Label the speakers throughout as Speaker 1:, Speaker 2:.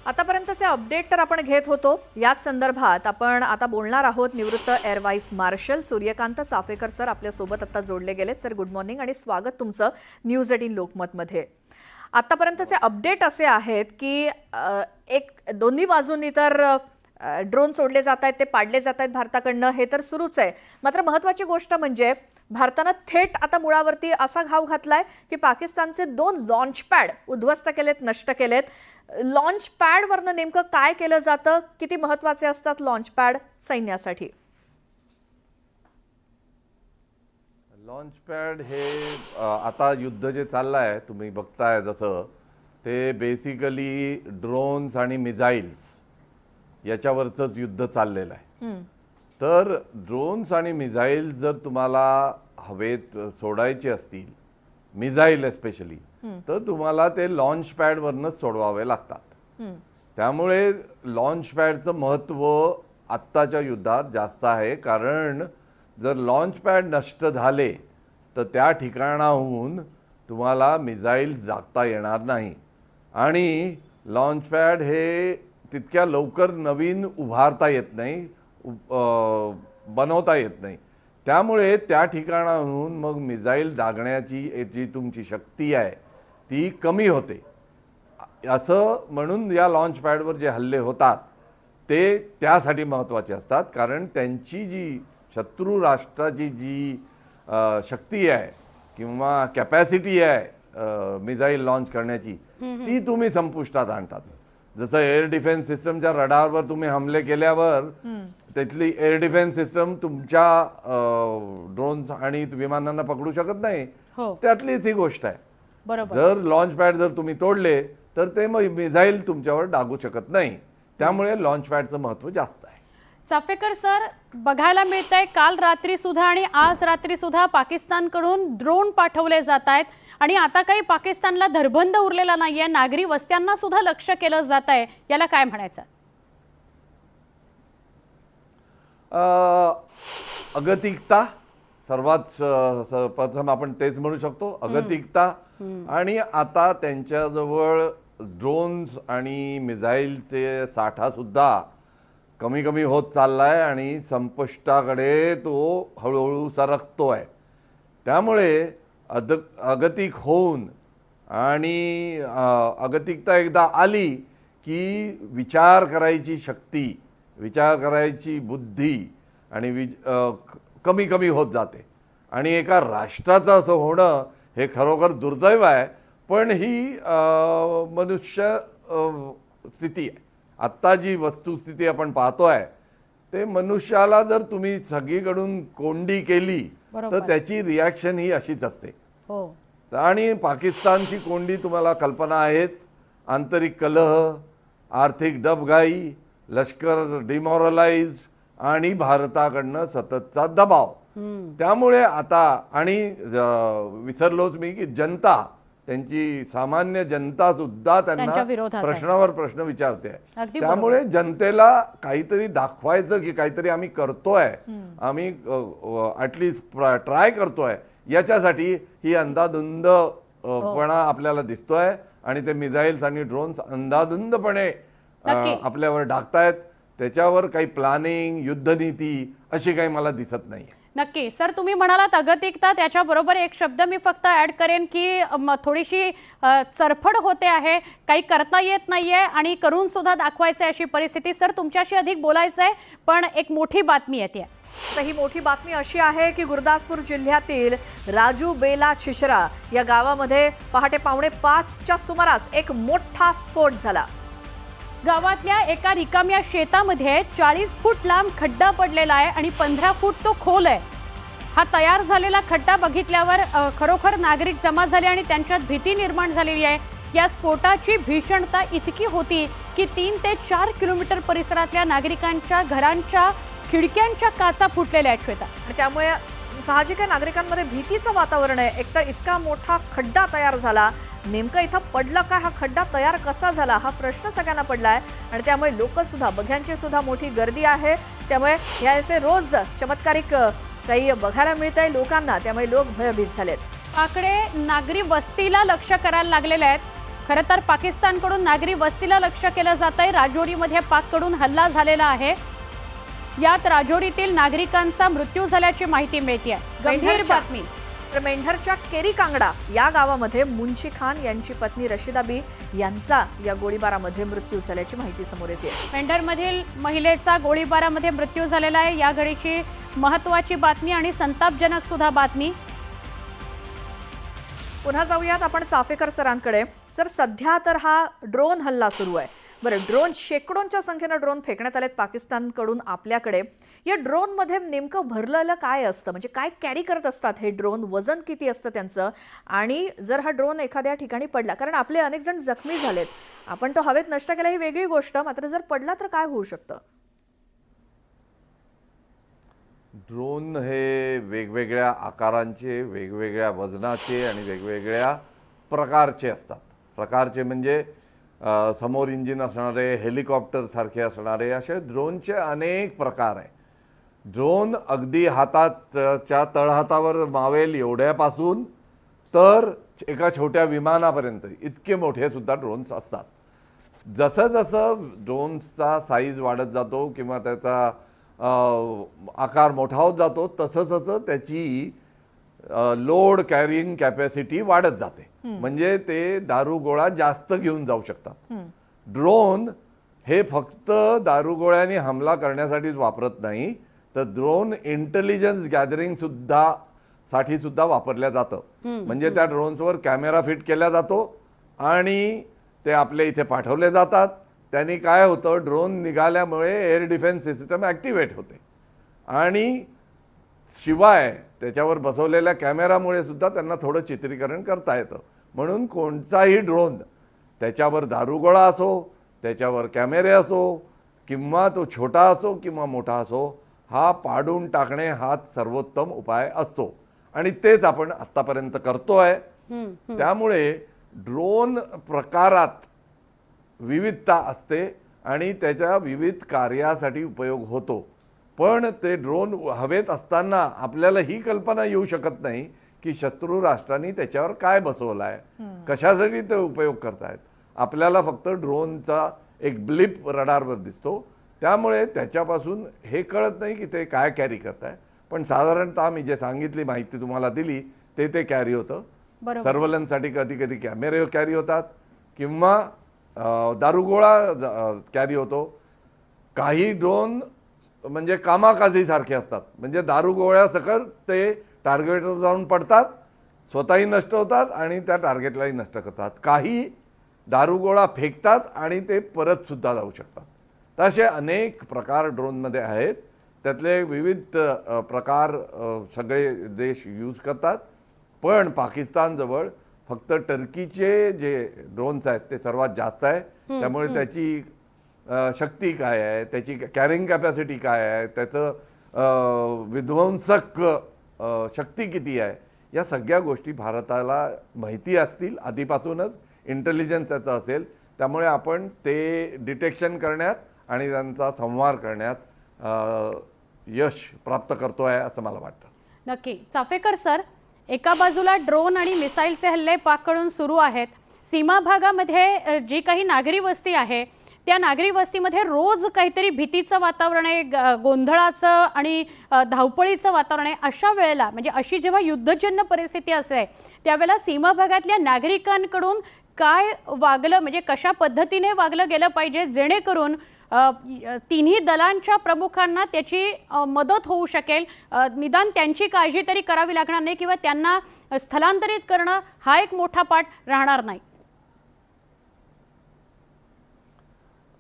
Speaker 1: आतापर्यंतचे अपडेट तर आपण घेत होतो। याच संदर्भात आपण आता बोलणार आहोत। निवृत्त air vice marshal Suryakant Chaphekar sir आपल्या सोबत आता जोडले गेले। सर गुड मॉर्निंग आणि स्वागत तुमचं न्यूज 18 लोकमत मध्ये। आतापर्यंतचे अपडेट असे आहेत की एक दोन्ही बाजूंनी तर ड्रोन सोडले जात आहेत, ते पाडले जात आहेत भारताकडनं, हे तर सुरूच आहे। मात्र महत्त्वाची गोष्ट म्हणजे भारतानं थेट आता मुळावरती असा घाव घातलाय की पाकिस्तानचे 2 लॉन्च पॅड उद्ध्वस्त केलेत, नष्ट केलेत। लॉन्च पॅड वरनं नेमकं काय केलं जातं, किती महत्त्वाचे असतात लॉन्च पॅड सैन्यासाठी?
Speaker 2: लॉन्च पॅड हे आता युद्ध जे चाललंय तुम्ही बघताय जसं ते बेसिकली ड्रोन्स आणि मिसाइल्स याच्यावरचंच युद्ध चाललेलं आहे। तर ड्रोन्स आणि मिसाइल्स जर तुम्हाला हवेत सोडायचे असतील, मिसाइल एस्पेशली, तर तुम्हाला ते लॉन्च पॅडवरनंच सोडवावे लागतात। त्यामुळे लॉन्च पॅडचं महत्त्व आत्ताच्या युद्धात जास्त आहे, कारण जर लॉन्च पॅड नष्ट झाले तर त्या ठिकाणाहून तुम्हाला मिसाइल्स जागता येणार नाही आणि लॉन्च पॅड हे तितक्या लवकर नवीन उभारता येत नाही, बनवता येत नाही। त्यामुळे त्या ठिकाणाहून मग मिसाइल दागण्याची जी तुमची शक्ती आहे ती कमी होते। असं म्हणून या लॉन्च पॅडवर जे हल्ले होतात ते त्यासाठी महत्त्वाचे असतात, कारण त्यांची जी शत्रू राष्ट्राची जी शक्ती आहे किंवा कॅपॅसिटी आहे मिसाइल लॉन्च करण्याची, ती तुम्ही संपुष्टात आणतात। जसं एअर डिफेन्स सिस्टमच्या रडारवर तुम्ही हमले केल्यावर त्यातली एअर डिफेन्स सिस्टम तुमच्या ड्रोन्स आणि विमानांना पकडू शकत नाही, त्यातलीच ही गोष्ट आहे।
Speaker 3: बरोबर।
Speaker 2: जर लॉन्च पॅड जर तुम्ही तोडले तर ते मग मिसाइल तुमच्यावर डागू शकत नाही। त्यामुळे लॉन्च पॅडचं महत्त्व जास्त आहे।
Speaker 3: चाफेकर सर, बघायला मिळतंय काल रात्री सुद्धा आणि आज रात्री सुद्धा पाकिस्तानकडून ड्रोन पाठवले जात आहेत आणि आता काही पाकिस्तानला धरबंद उरलेला नाहीये, नागरी वस्त्यांना सुद्धा लक्ष केलं जात आहे, याला काय म्हणायचं?
Speaker 2: अगतिकता सर्वात प्रथम आपण तेच म्हणू शकतो, अगतिकता। आणि आता त्यांच्याजवळ ड्रोन्स आणि मिसाइलचे साठा सुद्धा कमी कमी होत चाललाय आणि संपुष्टाकडे तो हळूहळू सरकतोय। त्यामुळे अगतिक होऊन आणि अगतिकता एकदा आली की विचार करायची शक्ती, विचार करायची बुद्धी आणि कमी कमी होत जाते आणि एका राष्ट्राचं असं होणं हे खरोखर दुर्दैव आहे, पण ही मनुष्य स्थिती आहे। आत्ता जी वस्तुस्थिती आपण पाहतोय ते मनुष्याला जर तुम्ही सगळीकडून कोंडी केली तर त्याची रिॲक्शन ही अशीच असते। आणि पाकिस्तानची कोंडी तुम्हाला कल्पना आहेच, आंतरिक कलह, आर्थिक डबघाई, लष्कर डिमोरलाइज आणि भारताकडनं सततचा दबाव। त्यामुळे आता आणि विसरलोच मी की जनता, त्यांची सामान्य जनता सुद्धा त्यांना प्रश्नावर प्रश्न विचारते। त्यामुळे जनतेला काहीतरी दाखवायचं की काहीतरी आम्ही करतोय, आम्ही ॲटलिस्ट ट्राय करतोय, याच्यासाठी ही अंधाधुंदपणा आपल्याला दिसतोय आणि ते मिसाइल्स आणि ड्रोन्स अंधाधुंदपणे आपल्यावर डागतायत। त्याच्यावर काही प्लॅनिंग, युद्धनीती अशी काही मला दिसत नाही।
Speaker 3: नक्की सर, तुम्ही म्हणालात अगतिकता, त्याच्याबरोबर एक शब्द मी फक्त ॲड करेन की थोडीशी चरफड होते आहे, काही करता येत नाहीये आणि करून सुद्धा दाखवायचं अशी परिस्थिती। सर तुमच्याशी अधिक बोलायचं आहे, पण एक मोठी बातमी येते।
Speaker 1: तर ही मोठी बातमी अशी आहे की गुरदासपूर जिल्ह्यातील राजू बेला छिशरा या गावामध्ये पहाटे 4:45च्या सुमारास एक मोठा स्फोट झाला।
Speaker 3: गावातल्या एका रिकाम्या शेतामध्ये 40 फूट लांब खड्डा पडलेला आहे आणि 15 फूट तो खोल आहे। हा तयार झालेला खड्डा बघितल्यावर खरोखर नागरिक जमा झाले आणि त्यांच्यात भीती निर्माण झालेली आहे। या स्फोटाची भीषणता इतकी होती की 3 ते 4 किलोमीटर परिसरातल्या नागरिकांच्या घरांच्या खिडक्यांच्या काचा फुटलेल्या आहेत श्वेता।
Speaker 1: आणि त्यामुळे साहजिक आहे नागरिकांमध्ये भीतीचं वातावरण आहे। एकतर इतका मोठा खड्डा तयार झाला, नेमकं इथं पडलं काय, हा खड्डा तयार कसा झाला हा प्रश्न सगळ्यांना पडलाय आणि त्यामुळे लोक सुद्धा, बघ्यांची सुद्धा मोठी गर्दी आहे। त्यामुळे याचे रोज चमत्कारिक काही बघायला मिळतंय लोकांना, त्यामुळे लोक भयभीत झालेत।
Speaker 3: आकडे नागरी वस्तीला लक्ष करायला लागलेले आहेत। खरं तर पाकिस्तानकडून नागरी वस्तीला लक्ष्य केलं जात आहे. राजौरीमध्ये पाककडून हल्ला झालेला आहे. यात राजौरीतील नागरिकांचा मृत्यू झाल्याची माहिती मिळते. गंभीर
Speaker 1: मेंढरच्या-
Speaker 3: बातमी.
Speaker 1: तर मेंढरच्या केरी कांगडा या गावामध्ये मुंशी खान यांची पत्नी रशिदाबी यांचा या गोळीबारामध्ये मृत्यू झाल्याची माहिती समोर येते.
Speaker 3: पेंढरमधील महिलेचा गोळीबारामध्ये मृत्यू झालेला आहे. या घडीची महत्वाची बातमी आणि संतापजनक सुद्धा बातमी.
Speaker 1: पुन्हा जाऊयात आपण चाफेकर सरांकडे. सर, सध्या तर हा ड्रोन हल्ला सुरू आहे. बरं, ड्रोन शेकडोंच्या संख्येनं ड्रोन फेकण्यात आलेत पाकिस्तानकडून आपल्याकडे. या ड्रोनमध्ये नेमकं भरलेलं काय असतं, म्हणजे काय कॅरी करत असतात हे ड्रोन, वजन किती असतं त्यांचं, आणि जर हा ड्रोन एखाद्या ठिकाणी पडला, कारण आपले अनेक जण जखमी झालेत, आपण तो हवेत नष्ट केला ही वेगळी गोष्ट, मात्र जर पडला तर काय होऊ शकतं?
Speaker 2: ड्रोन हे वेगवेगळ्या आकारांचे, वेगवेगळ्या वजनाचे आणि वेगवेगळ्या प्रकारचे असतात. प्रकारचे म्हणजे समोर इंजिन असणारे, हेलिकॉप्टर सारखे असणारे, असे ड्रोनचे अनेक प्रकार आहे. ड्रोन अगदी हाताच्या तळहातावर मावेल एवढ्यापासून तर एका छोट्या विमानापर्यंत इतके मोठे सुद्धा ड्रोन्स असतात. जसं जसं ड्रोनचा साईज वाढत जातो किंवा त्याचा आकार मोठा होत जातो तसं तसं त्याची लोड कॅरिंग कॅपॅसिटी वाढत जाते. म्हणजे ते दारुगोळा जास्त घेऊन जाऊ शकतात. ड्रोन हे फक्त दारुगोळ्याने हमला करण्यासाठीच वापरत नाही, तर ड्रोन इंटेलिजन्स गॅदरिंग साठी सुद्धा वापरल्या जातं. म्हणजे त्या ड्रोन्सवर कॅमेरा फिट केला जातो आणि ते आपल्या इथे पाठवले जातात. त्यांनी काय होतं, ड्रोन निघाल्यामुळे एअर डिफेन्स सिस्टम ॲक्टिवेट होते आणि शिवाय त्याच्यावर बसवलेल्या कॅमेरामुळे सुद्धा त्यांना थोडं चित्रीकरण करता येतं. म्हणून कोणताही ड्रोन, त्याच्यावर दारुगोळा असो, त्याच्यावर कॅमेरे असो, किंवा तो छोटा असो किंवा मोठा असो, हा पाडून टाकणे हाच सर्वोत्तम उपाय असतो आणि तेच आपण आत्तापर्यंत करतोय. त्यामुळे ड्रोन प्रकारात विविधता असते आणि त्याच्या विविध कार्यासाठी उपयोग होतो. पण ते ड्रोन हवेत असताना आपल्याला ही कल्पना येऊ शकत नाही की शत्रू राष्ट्रांनी त्याच्यावर काय बसवलं आहे, कशासाठी ते उपयोग करतायत. आपल्याला फक्त ड्रोनचा एक ब्लिप रडारवर दिसतो, त्यामुळे त्याच्यापासून हे कळत नाही की ते काय कॅरी करताय. पण साधारणतः मी जे सांगितली माहिती तुम्हाला दिली ते कॅरी होतं. सर्व्हलन्ससाठी कधी कधी कॅमेरे कॅरी होतात किंवा दारुगोळा कॅरी होतो. काही ड्रोन म्हणजे कामाकाजीसारखे असतात, म्हणजे दारुगोळ्या सकट ते टार्गेटवर जाऊन पडतात, स्वतःही नष्ट होतात आणि त्या टार्गेटलाही नष्ट करतात. काही दारुगोळा फेकतात आणि ते परत सुद्धा जाऊ शकतात. तर असे अनेक प्रकार ड्रोनमध्ये आहेत. त्यातले विविध प्रकार सगळे देश यूज करतात. पण पाकिस्तानजवळ फक्त टर्कीचे जे ड्रोन्स आहेत ते सर्वात जास्त आहे. त्यामुळे त्याची शक्ती काय आहे, त्याची कॅरिंग कॅपॅसिटी काय आहे, त्याचं विध्वंसक शक्ती किती आहे, या सगळ्या गोष्टी भारताला माहिती असतील आधीपासूनच, इंटेलिजन्स त्याचं असेल. त्यामुळे आपण ते डिटेक्शन करण्यात आणि त्यांचा संहार करण्यात यश प्राप्त करतोय असं मला वाटतं.
Speaker 3: नक्की. चाफेकर सर, एका बाजूला ड्रोन आणि मिसाईलचे हल्ले पाककडून सुरू आहेत. सीमा भागामध्ये जी काही नागरी वस्ती आहे त्या नागरी वस्तीमध्ये रोज काहीतरी भीतीचं वातावरण आहे, गोंधळाचं आणि धावपळीचं वातावरण आहे. अशा वेळेला, म्हणजे अशी जेव्हा युद्धजन्य परिस्थिती असते त्यावेळेला सीमा भागातल्या नागरिकांकडून काय वागलं, म्हणजे कशा पद्धतीने वागलं गेलं पाहिजे जेणेकरून तिन्ही दलांच्या प्रमुखांना त्याची मदत होऊ शकेल, निदान त्यांची काळजी तरी करावी लागणार नाही किंवा त्यांना स्थलांतरित करणं हा एक मोठा पाठ राहणार नाही.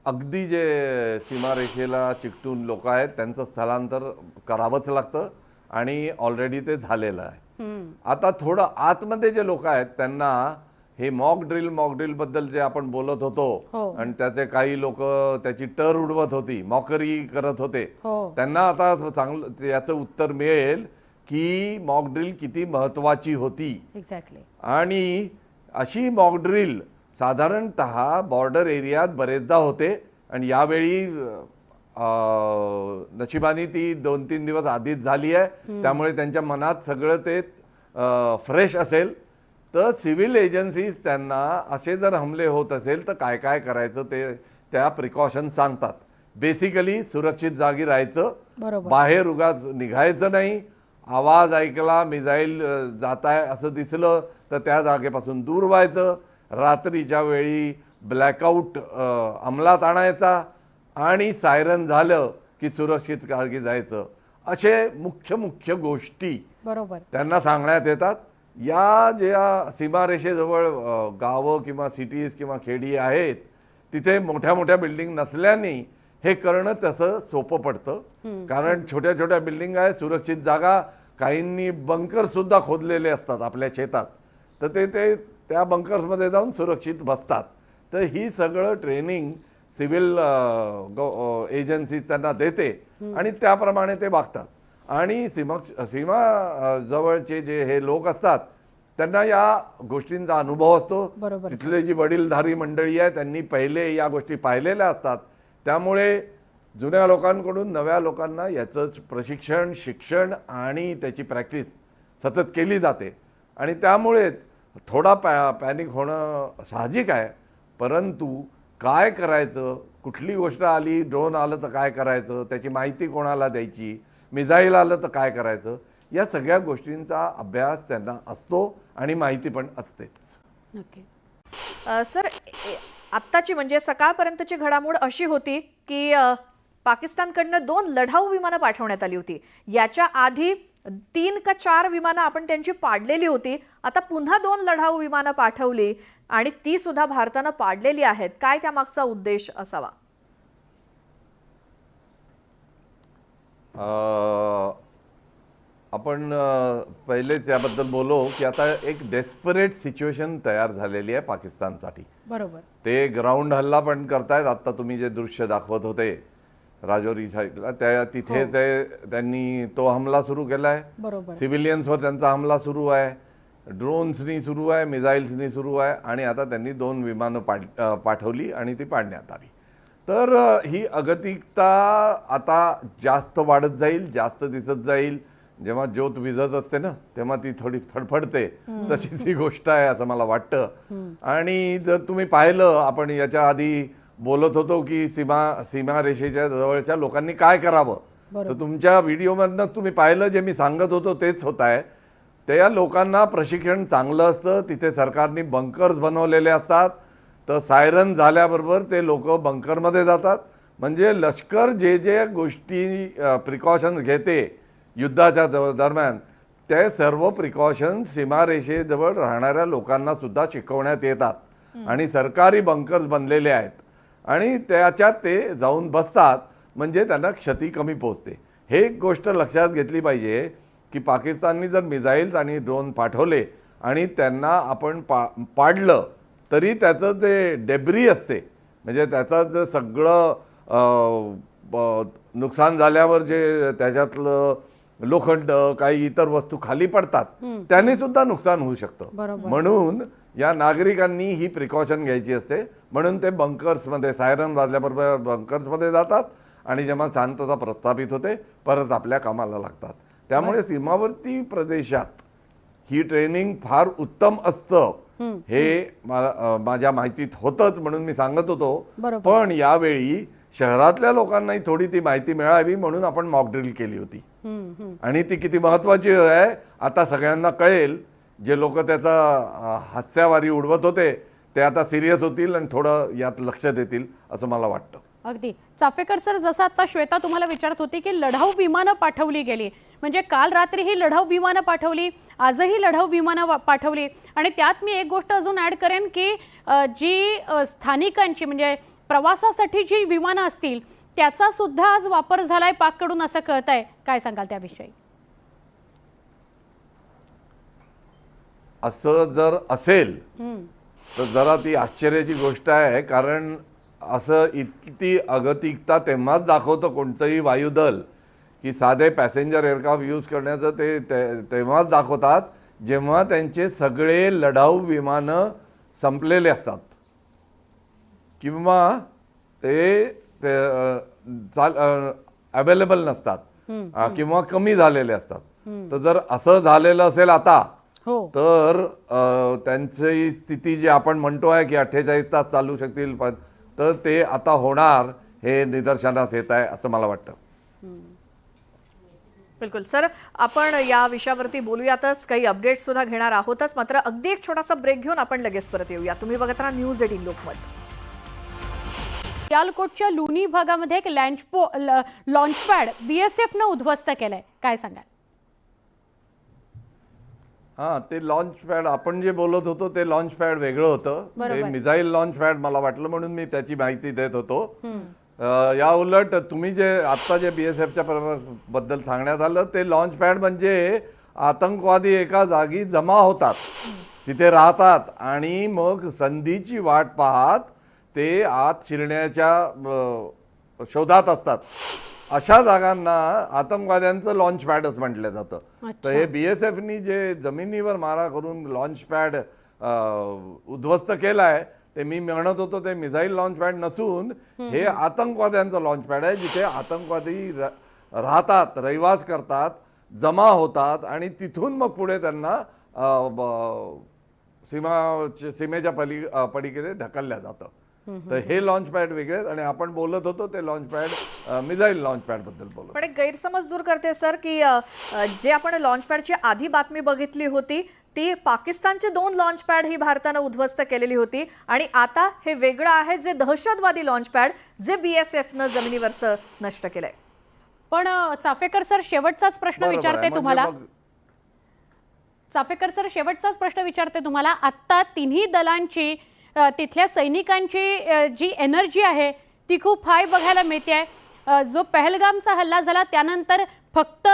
Speaker 2: अगदी जे सीमारेषेला चिकटून लोक आहेत त्यांचं स्थलांतर करावंच लागतं आणि ऑलरेडी ते झालेलं आहे. आता थोडं आतमध्ये जे लोक आहेत त्यांना हे मॉक ड्रिल बद्दल जे आपण बोलत होतो आणि त्याचे काही लोक त्याची टर उडवत होती, मॉकरी करत होते, त्यांना आता चांगलं याचं उत्तर मिळेल की मॉक ड्रिल किती महत्वाची होती.
Speaker 3: एक्झॅक्टली.
Speaker 2: आणि अशी मॉक ड्रिल साधारणतः बॉर्डर एरियात बरेचदा होते आणि यावेळी नशिबाने ती 2-3 दिवस आधीच झाली आहे. त्यामुळे त्यांच्या मनात सगळं ते फ्रेश असेल. तर सिव्हिल एजन्सीज त्यांना असे जर हमले होत असेल तर काय काय करायचं ते त्या प्रिकॉशन सांगतात. बेसिकली सुरक्षित जागी राहायचं,
Speaker 3: बरोबर.
Speaker 2: बाहेर उगाच निघायचं नाही, आवाज ऐकला मिसाईल जात आहे असं दिसलं तर त्या जागेपासून दूर व्हायचं, रात्रीच्या वेळी ब्लॅकआउट अंमलात आणायचा आणि सायरन झालं की सुरक्षित जागी जायचं. असे मुख्य गोष्टी
Speaker 3: बरोबर.
Speaker 2: त्यांना सांगण्यात येतात. या ज्या सीमारेषेजवळ गावं किंवा सिटीज किंवा खेडी आहेत तिथे मोठ्या मोठ्या बिल्डिंग नसल्याने हे करणं तसं सोपं पडतं. कारण छोट्या छोट्या बिल्डिंग आहे, सुरक्षित जागा, काहींनी बंकर सुद्धा खोदलेले असतात आपल्या शेतात, तर ते त्या बंकर्समध्ये जाऊन सुरक्षित बसतात. तर ही सगळं ट्रेनिंग सिव्हिल एजन्सी त्यांना देते आणि त्याप्रमाणे ते वागतात. आणि सीमा जवळचे जे हे लोक असतात त्यांना या गोष्टींचा अनुभव असतो.
Speaker 3: बरोबर.
Speaker 2: तिथले जी वडीलधारी मंडळी आहे त्यांनी पहिले या गोष्टी पाहिलेल्या असतात. त्यामुळे जुन्या लोकांकडून नव्या लोकांना याचं प्रशिक्षण, शिक्षण आणि त्याची प्रॅक्टिस सतत केली जाते. आणि त्यामुळेच थोडा पॅनिक होणं साहजिक आहे. परंतु काय करायचं, कुठली गोष्ट आली, ड्रोन आलं तर काय करायचं, त्याची माहिती कोणाला द्यायची, मिसाईल आलं तर काय करायचं, या सगळ्या गोष्टींचा अभ्यास त्यांना असतो आणि माहिती पण असतेच.
Speaker 3: नक्की.
Speaker 1: सर, आत्ताची म्हणजे सकाळपर्यंतची घडामोड अशी होती की पाकिस्तानकडनं 2 लढाऊ विमानं पाठवण्यात आली होती. याच्या आधी 3 का 4 विमानं आपण त्यांची पाडलेली होती. आता पुन्हा 2 लढाऊ विमानं पाठवली आणि ती सुद्धा भारतानं पाडलेली आहेत. काय त्यामागचा उद्देश असावा?
Speaker 2: आपण पहिलेच याबद्दल बोलो की आता एक डेस्परेट सिच्युएशन तयार झालेली आहे पाकिस्तानसाठी.
Speaker 3: बरोबर.
Speaker 2: ते ग्राउंड हल्ला पण करतायत. आता तुम्ही जे दृश्य दाखवत होते राजौरी साईडला, त्या तिथे त्यांनी तो हमला सुरू केलाय.
Speaker 3: बरोबर.
Speaker 2: सिव्हिलियन्सवर त्यांचा हमला सुरू आहे, ड्रोन्सनी सुरू आहे, मिसाईल्सनी सुरू आहे आणि आता त्यांनी 2 विमानं पाठवली आणि ती पाडण्यात आली. तर ही अगतिकता आता जास्त वाढत जाईल, जास्त दिसत जाईल. जेव्हा ज्योत विझत असते ना तेव्हा ती थोडी फडफडते, तशीच ही गोष्ट आहे असं मला वाटतं. आणि जर तुम्ही पाहिलं, आपण याच्या आधी बोलत होतो की सीमारेषेच्या जवळच्या लोकांनी काय करावं, तर तुमच्या व्हिडिओमधनं तुम्ही पाहिलं जे मी सांगत होतो तेच होत आहे. त्या लोकांना प्रशिक्षण चांगलं असतं, तिथे सरकारने बंकर्स बनवलेले असतात. तर सायरन झाल्याबरोबर ते लोक बंकरमध्ये जातात. म्हणजे लष्कर जे गोष्टी प्रिकॉशन घेते युद्धाच्या दरम्यान, ते सर्व प्रिकॉशन सीमारेषेजवळ राहणाऱ्या लोकांना सुद्धा शिकवण्यात येतात. आणि सरकारी बंकर्स बनलेले आहेत आणि त्याच्यात ते जाऊन बसतात, म्हणजे त्यांना क्षती कमी पोहोचते. हे एक गोष्ट लक्षात घेतली पाहिजे की पाकिस्ताननी जर मिसाईल्स आणि ड्रोन पाठवले आणि त्यांना आपण पाडलं तरी त्याचं जे डेब्री असते, म्हणजे त्याचं जे सगळं नुकसान झाल्यावर जे त्याच्यातलं लोखंड, काही इतर वस्तू खाली पडतात, त्याने सुद्धा नुकसान होऊ शकतं. म्हणून या नागरिकांनी ही प्रिकॉशन घ्यायची असते. म्हणून ते बंकर्समध्ये, सायरन वाजल्याबरोबर बंकर्समध्ये जातात आणि जेव्हा शांतता प्रस्थापित होते परत आपल्या कामाला लागतात. त्यामुळे सीमावर्ती प्रदेशात ही ट्रेनिंग फार उत्तम असतं, हे माझ्या माहितीत होतंच म्हणून मी सांगत होतो. पण यावेळी शहरातल्या लोकांनाही थोडी ती माहिती मिळावी म्हणून आपण मॉकड्रिल केली होती. आणि ती किती महत्वाची आहे आता सगळ्यांना कळेल. जे लोक त्याचा हास्यावारी उडवत होते ते आता सिरियस होतील आणि थोडं यात लक्ष देतील असं मला वाटतं.
Speaker 3: अगदी. चाफेकर सर, जसं आता श्वेता तुम्हाला विचारत होती की लढाऊ विमानं पाठवली गेली, म्हणजे काल रात्री ही लढाऊ विमानं पाठवली, आजही लढाऊ विमानं पाठवली. आणि त्यात मी एक गोष्ट अजून ॲड करेन की जी स्थानिकांची म्हणजे प्रवासासाठी जी विमानं असतील त्याचा सुद्धा आज वापर झालाय पाककडून असं कळत आहे. काय सांगाल त्याविषयी?
Speaker 2: असं जर असेल तर जरा ती आश्चर्याची गोष्ट आहे. कारण असं इतकी अगतिकता तेव्हाच दाखवतं कोणतंही वायुदल की साधे पॅसेंजर एअरक्राफ्ट यूज करण्याचं ते तेव्हाच दाखवतात जेव्हा त्यांचे सगळे लढाऊ विमानं संपलेले असतात किंवा ते अवेलेबल नसतात किंवा कमी झालेले असतात. तर जर असं झालेलं असेल आता
Speaker 3: हो.
Speaker 2: तर त्यांची स्थिती जी आपण म्हणतो आहे की 48 तास चालू शकतील तर ते आता होणार हे निदर्शनास येत आहे असं मला वाटतं.
Speaker 1: बिलकुल सर, आपण या विषयावरती बोलूयातच, काही अपडेट सुद्धा घेणार आहोतच. मात्र अगदी एक छोटासा ब्रेक घेऊन आपण लगेच परत येऊया. तुम्ही बघत राहा न्यूज 18 लोकमत.
Speaker 3: सियालकोटच्या लुनी भागामध्ये एक लॉन्चपॅड BSFनं उद्ध्वस्त केलंय, काय सांगाल?
Speaker 2: हा, ते लॉन्च पॅड आपण जे बोलत होतो ते लॉन्च पॅड वेगळं होतं.
Speaker 3: बरोबर.
Speaker 2: ते मिसाईल लॉन्च पॅड मला वाटलं म्हणून मी त्याची माहिती देत होतो. या उलट तुम्ही जे आता जे BSFच्या बद्दल सांगण्यात आलं ते लॉन्च पॅड म्हणजे आतंकवादी एका जागी जमा होतात, तिथे राहतात आणि मग संधीची वाट पाहत ते आत शिरण्याच्या शोधात असतात. अशा जागांना आतंकवाद्यांचं लॉन्च पॅडच म्हटलं जातं. तर हे BSFनी जे जमिनीवर मारा करून लॉन्च पॅड उद्ध्वस्त केलाय ते मी म्हणत होतो ते मिसाईल लॉन्च पॅड नसून हे आतंकवाद्यांचं लॉन्च पॅड आहे, जिथे आतंकवादी राहतात, रहिवास करतात, जमा होतात आणि तिथून मग पुढे त्यांना सीमेच्या पलीकडे ढकलल्या जातं. तर हे लॉन्च पॅड वेगळे आहेत आणि आपण बोलत होतो ते launch pad missile launch pad बद्दल बोलत.
Speaker 1: पण एक गैरसमज दूर करते सर की जे आपण लॉन्च पॅडची आधी बातमी बघितली होती ती पाकिस्तानचे 2 लॉन्च पॅड ही भारतानं उद्ध्वस्त केलेली होती आणि आता हे वेगळं आहे जे दहशतवादी लॉन्च पॅड जे BSFनं जमिनीवरचं नष्ट केलंय.
Speaker 3: पण चाफेकर सर शेवटचाच प्रश्न
Speaker 2: बरोबर आहे.
Speaker 3: विचारते
Speaker 2: म्हणजे
Speaker 3: तुम्हाला.
Speaker 2: मग
Speaker 3: चाफेकर सर शेवटचाच प्रश्न विचारते तुम्हाला. आत्ता तिन्ही दलांची तिथल्या सैनिकांची जी एनर्जी आहे ती खूप हाय बघायला मिळते. जो पहलगामचा हल्ला झाला त्यानंतर फक्त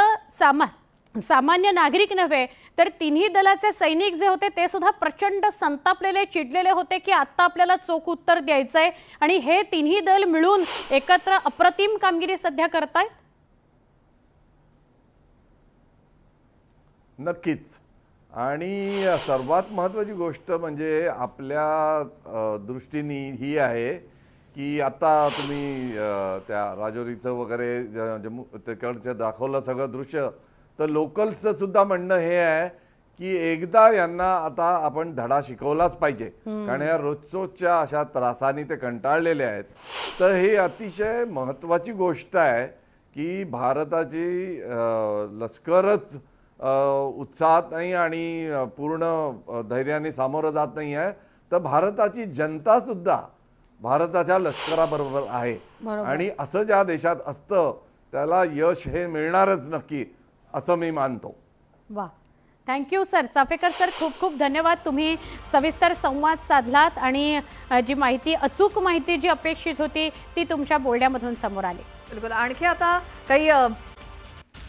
Speaker 3: सामान्य नागरिक नव्हे तर तिन्ही दलाचे सैनिक जे होते ते सुद्धा प्रचंड संतापलेले, चिडलेले होते की आता आपल्याला चोख उत्तर द्यायचंय आणि हे तिन्ही दल मिळून एकत्र अप्रतिम कामगिरी सध्या करतायत.
Speaker 2: नक्कीच. आणि सर्वात महत्त्वाची गोष्ट म्हणजे आपल्या दृष्टीने ही आहे की आता तुम्ही त्या राजौरीचं वगैरे जम्मू तिकडचं दाखवलं सगळं दृश्य, तर लोकल्सचं सुद्धा म्हणणं हे आहे की एकदा यांना आता आपण धडा शिकवलाच पाहिजे, कारण या रोजच्या अशा त्रासाने ते कंटाळलेले आहेत. तर हे अतिशय महत्त्वाची गोष्ट आहे की भारताची लष्करच उत्साहात नाही आणि पूर्ण धैर्याने सामोरं जात नाही आहे, तर भारताची जनता सुद्धा भारताच्या लष्कराबरोबर आहे. आणि असं ज्या देशात असतं त्याला यश हे मिळणारच नक्की असं मी मानतो.
Speaker 3: वा, थँक्यू सर. चाफेकर सर खूप खूप धन्यवाद. तुम्ही सविस्तर संवाद साधलात आणि जी माहिती, अचूक माहिती जी अपेक्षित होती ती तुमच्या बोलण्यामधून समोर आली.
Speaker 1: बिलकुल. आणखी आता काही